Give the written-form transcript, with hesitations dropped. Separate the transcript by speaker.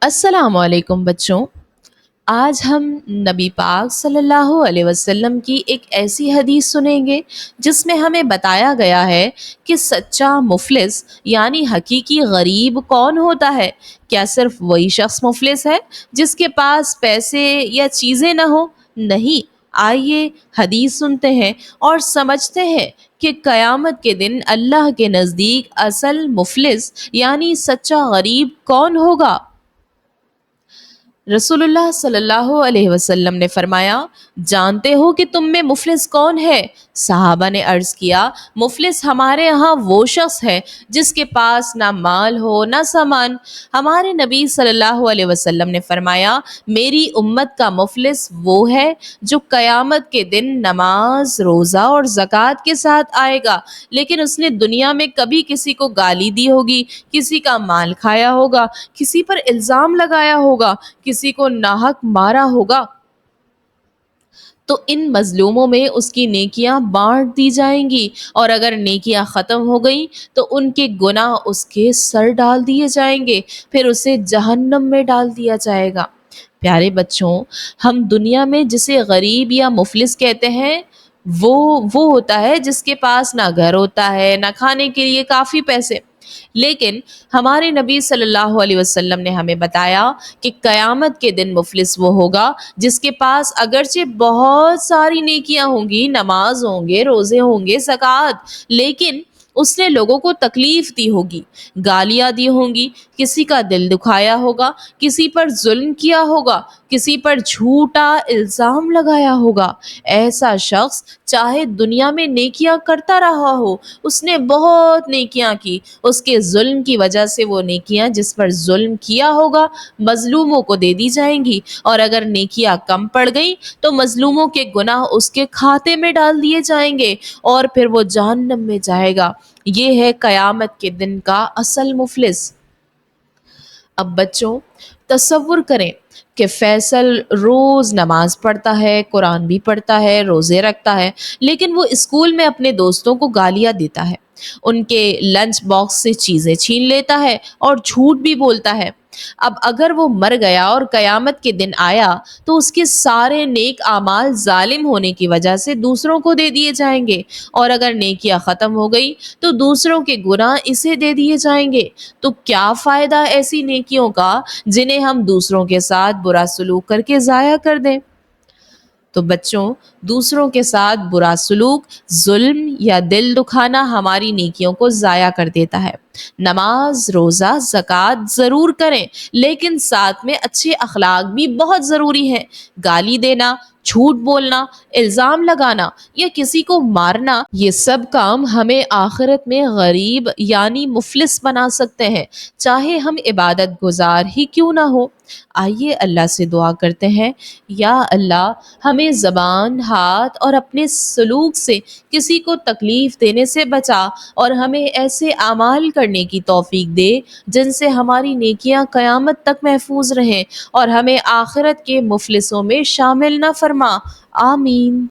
Speaker 1: السلام علیکم بچوں. آج ہم نبی پاک صلی اللہ علیہ وسلم کی ایک ایسی حدیث سنیں گے جس میں ہمیں بتایا گیا ہے کہ سچا مفلس یعنی حقیقی غریب کون ہوتا ہے. کیا صرف وہی شخص مفلس ہے جس کے پاس پیسے یا چیزیں نہ ہو؟ نہیں. آئیے حدیث سنتے ہیں اور سمجھتے ہیں کہ قیامت کے دن اللہ کے نزدیک اصل مفلس یعنی سچا غریب کون ہوگا. رسول اللہ صلی اللہ علیہ وسلم نے فرمایا، جانتے ہو کہ تم میں مفلس کون ہے؟ صحابہ نے عرض کیا، مفلس ہمارے ہاں وہ شخص ہے جس کے پاس نہ مال ہو نہ سامان. ہمارے نبی صلی اللہ علیہ وسلم نے فرمایا، میری امت کا مفلس وہ ہے جو قیامت کے دن نماز، روزہ اور زکوٰۃ کے ساتھ آئے گا، لیکن اس نے دنیا میں کبھی کسی کو گالی دی ہوگی، کسی کا مال کھایا ہوگا، کسی پر الزام لگایا ہوگا، کسی کو ناحق مارا ہوگا، تو ان مظلوموں میں اس کی نیکیاں بانٹ دی جائیں گی، اور اگر نیکیاں ختم ہو گئیں تو ان کے گناہ اس کے سر ڈال دیے جائیں گے، پھر اسے جہنم میں ڈال دیا جائے گا. پیارے بچوں، ہم دنیا میں جسے غریب یا مفلس کہتے ہیں وہ ہوتا ہے جس کے پاس نہ گھر ہوتا ہے نہ کھانے کے لیے کافی پیسے. لیکن ہمارے نبی صلی اللہ علیہ وسلم نے ہمیں بتایا کہ قیامت کے دن مفلس وہ ہوگا جس کے پاس اگرچہ بہت ساری نیکیاں ہوں گی، نماز ہوں گے، روزے ہوں گے، زکوٰۃ، لیکن اس نے لوگوں کو تکلیف دی ہوگی، گالیاں دی ہوں گی، کسی کا دل دکھایا ہوگا، کسی پر ظلم کیا ہوگا، کسی پر جھوٹا الزام لگایا ہوگا. ایسا شخص چاہے دنیا میں نیکیاں کرتا رہا ہو، اس نے بہت نیکیاں کی، اس کے ظلم کی وجہ سے وہ نیکیاں جس پر ظلم کیا ہوگا مظلوموں کو دے دی جائیں گی، اور اگر نیکیاں کم پڑ گئیں تو مظلوموں کے گناہ اس کے کھاتے میں ڈال دیے جائیں گے اور پھر وہ جہنم میں جائے گا. یہ ہے قیامت کے دن کا اصل مفلس. اب بچوں تصور کریں کہ فیصل روز نماز پڑھتا ہے، قرآن بھی پڑھتا ہے، روزے رکھتا ہے، لیکن وہ اسکول میں اپنے دوستوں کو گالیاں دیتا ہے، ان کے لنچ باکس سے چیزیں چھین لیتا ہے اور جھوٹ بھی بولتا ہے. اب اگر وہ مر گیا اور قیامت کے دن آیا تو اس کے سارے نیک اعمال ظالم ہونے کی وجہ سے دوسروں کو دے دیے جائیں گے، اور اگر نیکیاں ختم ہو گئی تو دوسروں کے گناہ اسے دے دیے جائیں گے. تو کیا فائدہ ایسی نیکیوں کا جنہیں ہم دوسروں کے ساتھ برا سلوک کر کے ضائع کر دیں؟ تو بچوں، دوسروں کے ساتھ برا سلوک، ظلم یا دل دکھانا ہماری نیکیوں کو ضائع کر دیتا ہے. نماز، روزہ، زکوٰۃ ضرور کریں، لیکن ساتھ میں اچھے اخلاق بھی بہت ضروری ہیں. گالی دینا، جھوٹ بولنا، الزام لگانا یا کسی کو مارنا، یہ سب کام ہمیں آخرت میں غریب یعنی مفلس بنا سکتے ہیں، چاہے ہم عبادت گزار ہی کیوں نہ ہو. آئیے اللہ سے دعا کرتے ہیں، یا اللہ ہمیں زبان، ہاتھ اور اپنے سلوک سے کسی کو تکلیف دینے سے بچا، اور ہمیں ایسے اعمال کرنے کی توفیق دے جن سے ہماری نیکیاں قیامت تک محفوظ رہیں، اور ہمیں آخرت کے مفلسوں میں شامل نہ فرما. آمین.